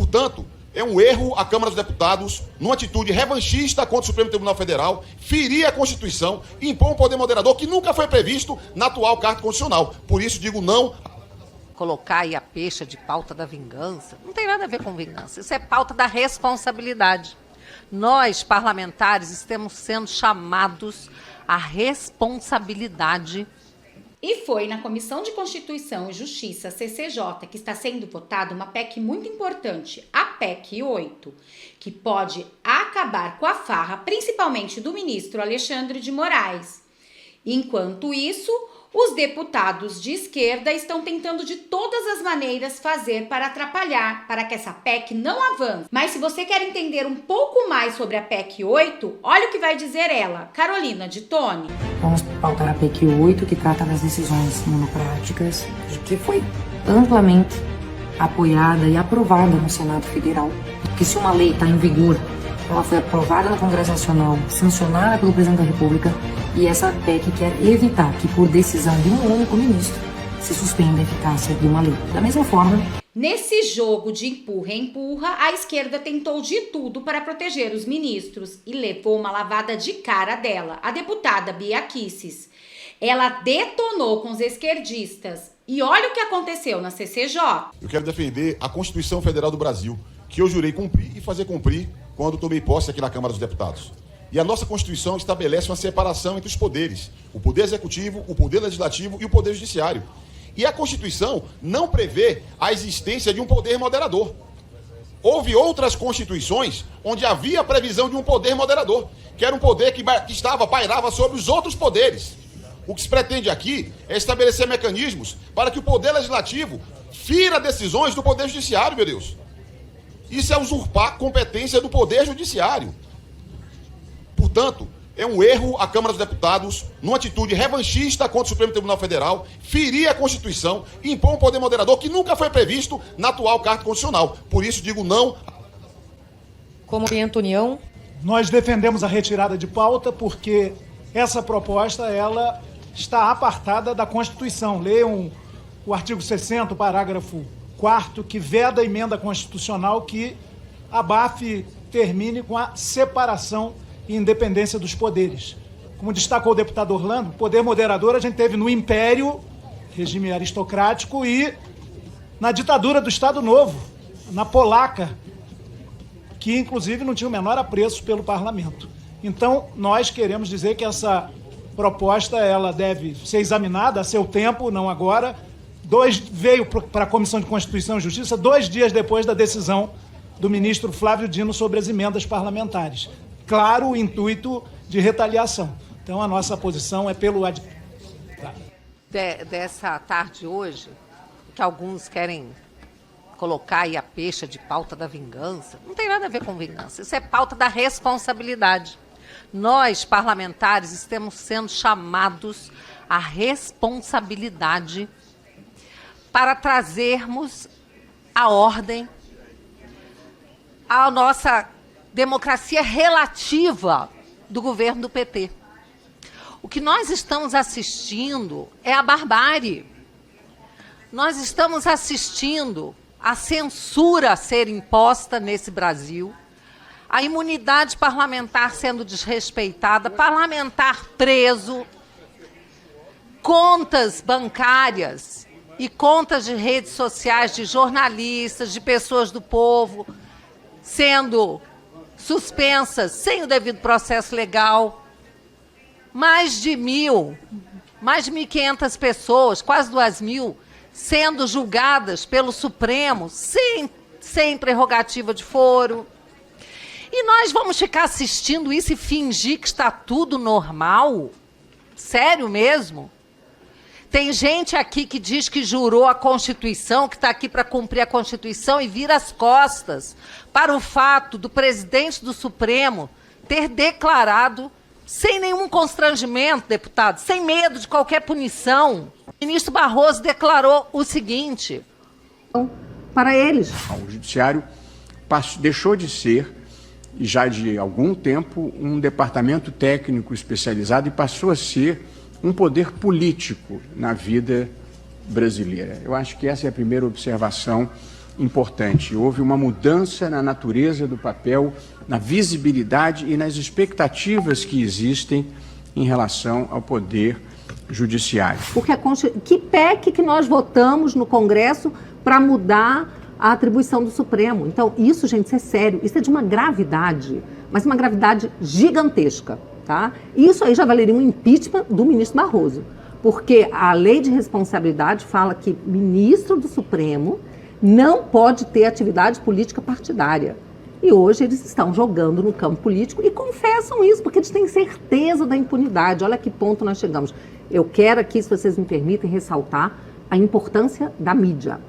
Portanto, é um erro a Câmara dos Deputados, numa atitude revanchista contra o Supremo Tribunal Federal, ferir a Constituição e impor um poder moderador que nunca foi previsto na atual Carta Constitucional. Por isso, digo não. Colocar aí a peixe de pauta da vingança, não tem nada a ver com vingança, isso é pauta da responsabilidade. Nós, parlamentares, estamos sendo chamados à responsabilidade. E foi na Comissão de Constituição e Justiça, CCJ, que está sendo votada uma PEC muito importante, a PEC 8, que pode acabar com a farra, principalmente do ministro Alexandre de Moraes. Enquanto isso, os deputados de esquerda estão tentando de todas as maneiras fazer para atrapalhar, para que essa PEC não avance. Mas se você quer entender um pouco mais sobre a PEC 8, olha o que vai dizer ela, Carolina de Tone. Vamos pautar a PEC 8, que trata das decisões monocráticas, que foi amplamente apoiada e aprovada no Senado Federal. Porque se uma lei está em vigor, ela foi aprovada no Congresso Nacional, sancionada pelo Presidente da República, e essa PEC quer evitar que, por decisão de um único ministro, se suspenda a eficácia de uma lei. Da mesma forma, nesse jogo de empurra-empurra, a esquerda tentou de tudo para proteger os ministros e levou uma lavada de cara dela, a deputada Bia Kicis. Ela detonou com os esquerdistas. E olha o que aconteceu na CCJ. Eu quero defender a Constituição Federal do Brasil, que eu jurei cumprir e fazer cumprir quando tomei posse aqui na Câmara dos Deputados. E a nossa Constituição estabelece uma separação entre os poderes, o Poder Executivo, o Poder Legislativo e o Poder Judiciário. E a Constituição não prevê a existência de um poder moderador. Houve outras constituições onde havia a previsão de um poder moderador, que era um poder que pairava sobre os outros poderes. O que se pretende aqui é estabelecer mecanismos para que o Poder Legislativo fira decisões do Poder Judiciário, meu Deus. Isso é usurpar a competência do Poder Judiciário. Portanto, é um erro a Câmara dos Deputados, numa atitude revanchista contra o Supremo Tribunal Federal, ferir a Constituição e impor um poder moderador que nunca foi previsto na atual Carta Constitucional. Por isso, digo não. Como Antonião, nós defendemos a retirada de pauta porque essa proposta ela está apartada da Constituição. Leiam o artigo 60, parágrafo 4º, que veda a emenda constitucional que abafe, termine com a separação e independência dos poderes. Como destacou o deputado Orlando, poder moderador a gente teve no Império, regime aristocrático, e na ditadura do Estado Novo, na polaca, que inclusive não tinha o menor apreço pelo parlamento. Então, nós queremos dizer que essa proposta ela deve ser examinada a seu tempo, não agora. Veio para a Comissão de Constituição e Justiça 2 dias depois da decisão do ministro Flávio Dino sobre as emendas parlamentares. Claro, o intuito de retaliação. Então, a nossa posição é pelo... Dessa tarde hoje, que alguns querem colocar aí a peixe de pauta da vingança, não tem nada a ver com vingança, isso é pauta da responsabilidade. Nós, parlamentares, estamos sendo chamados à responsabilidade para trazermos a ordem à nossa democracia relativa do governo do PT. O que nós estamos assistindo é a barbárie. Nós estamos assistindo a censura ser imposta nesse Brasil, a imunidade parlamentar sendo desrespeitada, parlamentar preso, contas bancárias e contas de redes sociais de jornalistas, de pessoas do povo, sendo suspensas sem o devido processo legal. Mais de 1.500 pessoas, quase 2.000, sendo julgadas pelo Supremo sem prerrogativa de foro. E nós vamos ficar assistindo isso e fingir que está tudo normal? Sério mesmo? Tem gente aqui que diz que jurou a Constituição, que está aqui para cumprir a Constituição e vira as costas para o fato do presidente do Supremo ter declarado, sem nenhum constrangimento, deputado, sem medo de qualquer punição. O ministro Barroso declarou o seguinte: para eles. O Judiciário deixou de ser, já de algum tempo, um departamento técnico especializado e passou a ser um poder político na vida brasileira. Eu acho que essa é a primeira observação importante. Houve uma mudança na natureza do papel, na visibilidade e nas expectativas que existem em relação ao poder judiciário. Porque que PEC que nós votamos no Congresso para mudar a atribuição do Supremo? Então, isso, gente, isso é sério, isso é de uma gravidade, mas uma gravidade gigantesca, tá? Isso aí já valeria um impeachment do ministro Barroso, porque a lei de responsabilidade fala que ministro do Supremo não pode ter atividade política partidária. E hoje eles estão jogando no campo político e confessam isso, porque eles têm certeza da impunidade. Olha que ponto nós chegamos. Eu quero aqui, se vocês me permitem, ressaltar a importância da mídia.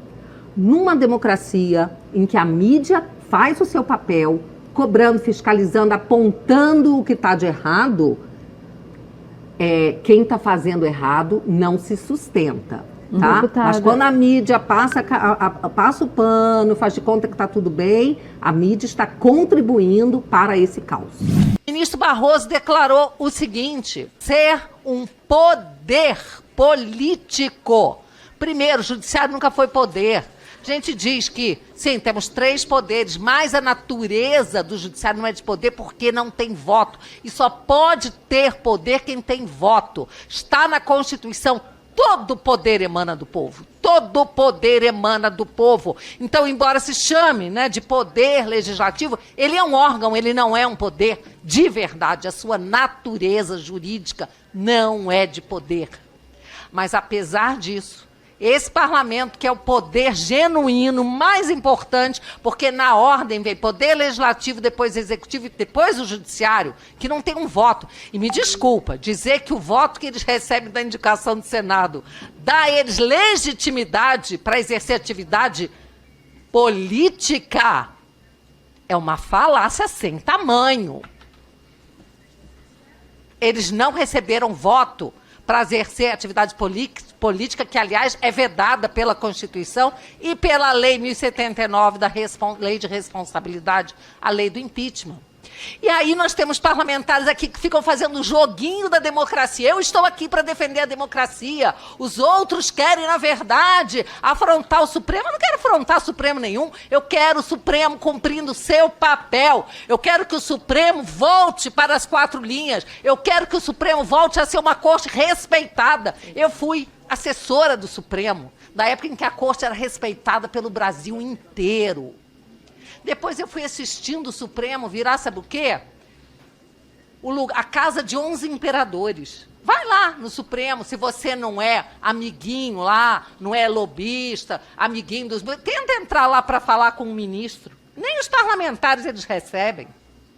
Numa democracia em que a mídia faz o seu papel, cobrando, fiscalizando, apontando o que está de errado, quem está fazendo errado não se sustenta. Tá? Mas quando a mídia passa o pano, faz de conta que está tudo bem, a mídia está contribuindo para esse caos. O ministro Barroso declarou o seguinte: ser um poder político. Primeiro, o judiciário nunca foi poder. A gente diz que, sim, temos 3 poderes, mas a natureza do judiciário não é de poder porque não tem voto. E só pode ter poder quem tem voto. Está na Constituição. Todo poder emana do povo. Todo poder emana do povo. Então, embora se chame, né, de poder legislativo, ele é um órgão, ele não é um poder de verdade. A sua natureza jurídica não é de poder. Mas, apesar disso, esse parlamento, que é o poder genuíno, mais importante, porque na ordem vem poder legislativo, depois executivo e depois o judiciário, que não tem um voto. E me desculpa, dizer que o voto que eles recebem da indicação do Senado dá a eles legitimidade para exercer atividade política é uma falácia sem tamanho. Eles não receberam voto para exercer atividade política, que, aliás, é vedada pela Constituição e pela Lei 1079, da Lei de Responsabilidade, a lei do impeachment. E aí nós temos parlamentares aqui que ficam fazendo o joguinho da democracia. Eu estou aqui para defender a democracia. Os outros querem, na verdade, afrontar o Supremo. Eu não quero afrontar Supremo nenhum. Eu quero o Supremo cumprindo o seu papel. Eu quero que o Supremo volte para as 4 linhas. Eu quero que o Supremo volte a ser uma corte respeitada. Eu fui assessora do Supremo, na época em que a corte era respeitada pelo Brasil inteiro. Depois eu fui assistindo o Supremo virar, sabe o quê? A casa de 11 imperadores. Vai lá no Supremo, se você não é amiguinho lá, não é lobista, amiguinho dos... Tenta entrar lá para falar com o ministro. Nem os parlamentares eles recebem.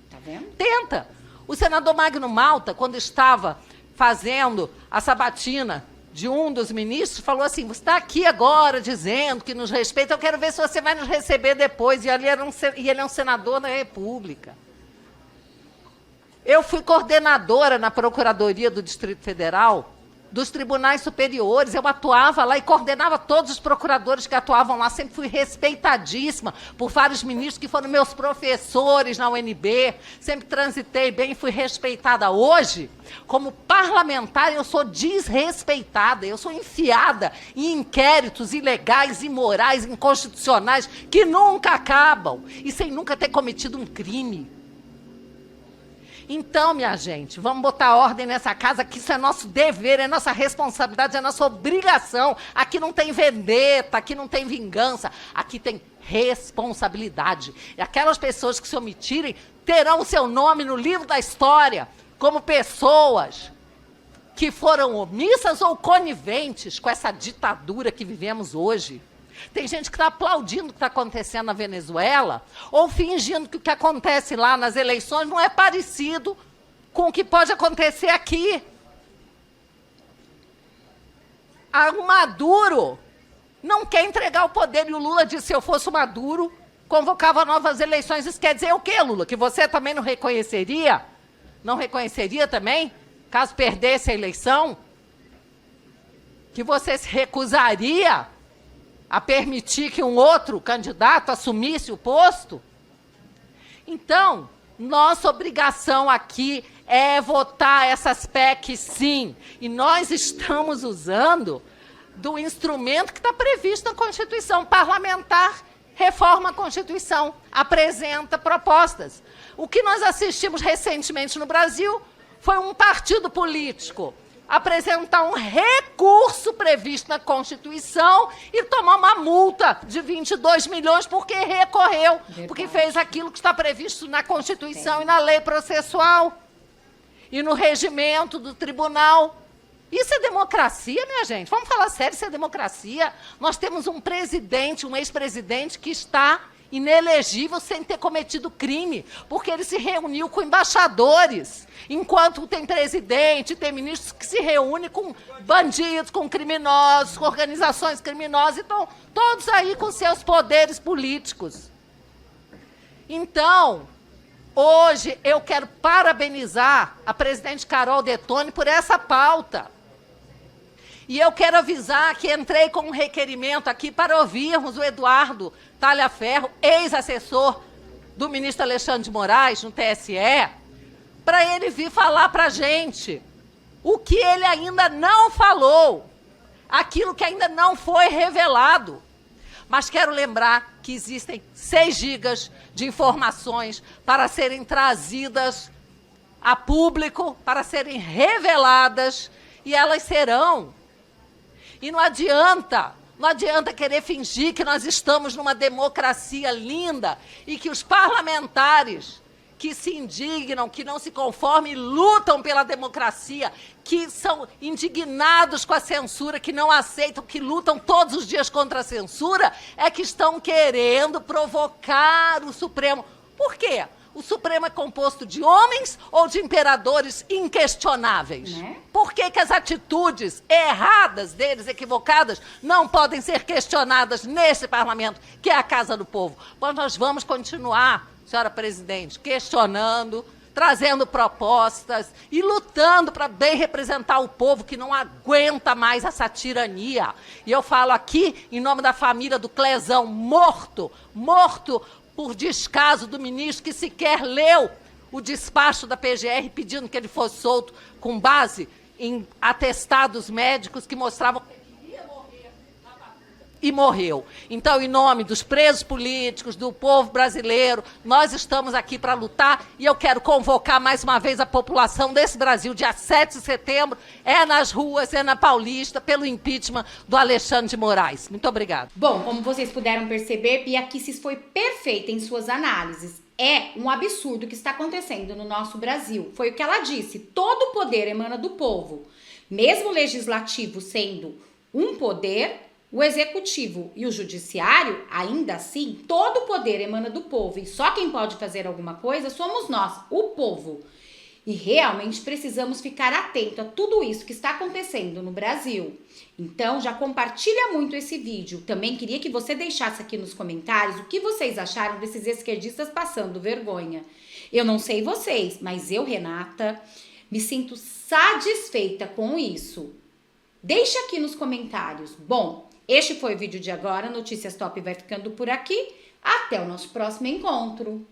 Tá vendo? Tenta. O senador Magno Malta, quando estava fazendo a sabatina de um dos ministros, falou assim: você está aqui agora dizendo que nos respeita, eu quero ver se você vai nos receber depois. E ele é um senador da República. Eu fui coordenadora na Procuradoria do Distrito Federal, dos tribunais superiores. Eu atuava lá e coordenava todos os procuradores que atuavam lá. Sempre fui respeitadíssima por vários ministros que foram meus professores na UNB. Sempre transitei bem e fui respeitada. Hoje, como parlamentar, eu sou desrespeitada. Eu sou enfiada em inquéritos ilegais, imorais, inconstitucionais, que nunca acabam e sem nunca ter cometido um crime. Então, minha gente, vamos botar ordem nessa casa, que isso é nosso dever, é nossa responsabilidade, é nossa obrigação. Aqui não tem vendetta, aqui não tem vingança, aqui tem responsabilidade. E aquelas pessoas que se omitirem terão o seu nome no livro da história como pessoas que foram omissas ou coniventes com essa ditadura que vivemos hoje. Tem gente que está aplaudindo o que está acontecendo na Venezuela ou fingindo que o que acontece lá nas eleições não é parecido com o que pode acontecer aqui. O Maduro não quer entregar o poder e o Lula disse: se eu fosse o Maduro, convocava novas eleições. Isso quer dizer o quê, Lula? Que você também não reconheceria? Não reconheceria também, caso perdesse a eleição? Que você se recusaria a permitir que um outro candidato assumisse o posto? Então, nossa obrigação aqui é votar essas PECs, sim. E nós estamos usando do instrumento que está previsto na Constituição parlamentar reforma a Constituição, apresenta propostas. O que nós assistimos recentemente no Brasil foi um partido político apresentar um recurso previsto na Constituição e tomar uma multa de 22 milhões porque recorreu, Verdade. porque fez aquilo que está previsto na Constituição e na lei processual e no regimento do tribunal. Isso é democracia, minha gente? Vamos falar sério, isso é democracia? Nós temos um presidente, um ex-presidente que está inelegível sem ter cometido crime, porque ele se reuniu com embaixadores, enquanto tem presidente, tem ministros que se reúnem com bandidos, com criminosos, com organizações criminosas, então todos aí com seus poderes políticos. Então, hoje eu quero parabenizar a presidente Carol Detoni por essa pauta. E eu quero avisar que entrei com um requerimento aqui para ouvirmos o Eduardo Talhaferro, ex-assessor do ministro Alexandre de Moraes, no TSE, para ele vir falar para a gente o que ele ainda não falou, aquilo que ainda não foi revelado. Mas quero lembrar que existem 6 gigas de informações para serem trazidas a público, para serem reveladas, e elas serão. E não adianta querer fingir que nós estamos numa democracia linda e que os parlamentares que se indignam, que não se conformam e lutam pela democracia, que são indignados com a censura, que não aceitam, que lutam todos os dias contra a censura, é que estão querendo provocar o Supremo. Por quê? O Supremo é composto de homens ou de imperadores inquestionáveis? Né? Por que as atitudes erradas deles, equivocadas, não podem ser questionadas nesse parlamento, que é a Casa do Povo? Mas nós vamos continuar, senhora presidente, questionando, trazendo propostas e lutando para bem representar o povo que não aguenta mais essa tirania. E eu falo aqui em nome da família do Clezão, morto por descaso do ministro que sequer leu o despacho da PGR pedindo que ele fosse solto com base em atestados médicos que mostravam que ele ia morrer na patrulha. E morreu. Então, em nome dos presos políticos, do povo brasileiro, nós estamos aqui para lutar e eu quero convocar mais uma vez a população desse Brasil, dia 7 de setembro, é nas ruas, é na Paulista, pelo impeachment do Alexandre de Moraes. Muito obrigada. Bom, como vocês puderam perceber, Bia Kicis foi perfeita em suas análises. É um absurdo o que está acontecendo no nosso Brasil. Foi o que ela disse, todo o poder emana do povo. Mesmo o legislativo sendo um poder, o executivo e o judiciário, ainda assim, todo o poder emana do povo. E só quem pode fazer alguma coisa somos nós, o povo. E realmente precisamos ficar atento a tudo isso que está acontecendo no Brasil. Então, já compartilha muito esse vídeo. Também queria que você deixasse aqui nos comentários o que vocês acharam desses esquerdistas passando vergonha. Eu não sei vocês, mas eu, Renata, me sinto satisfeita com isso. Deixa aqui nos comentários. Bom, este foi o vídeo de agora. Notícias Top vai ficando por aqui. Até o nosso próximo encontro.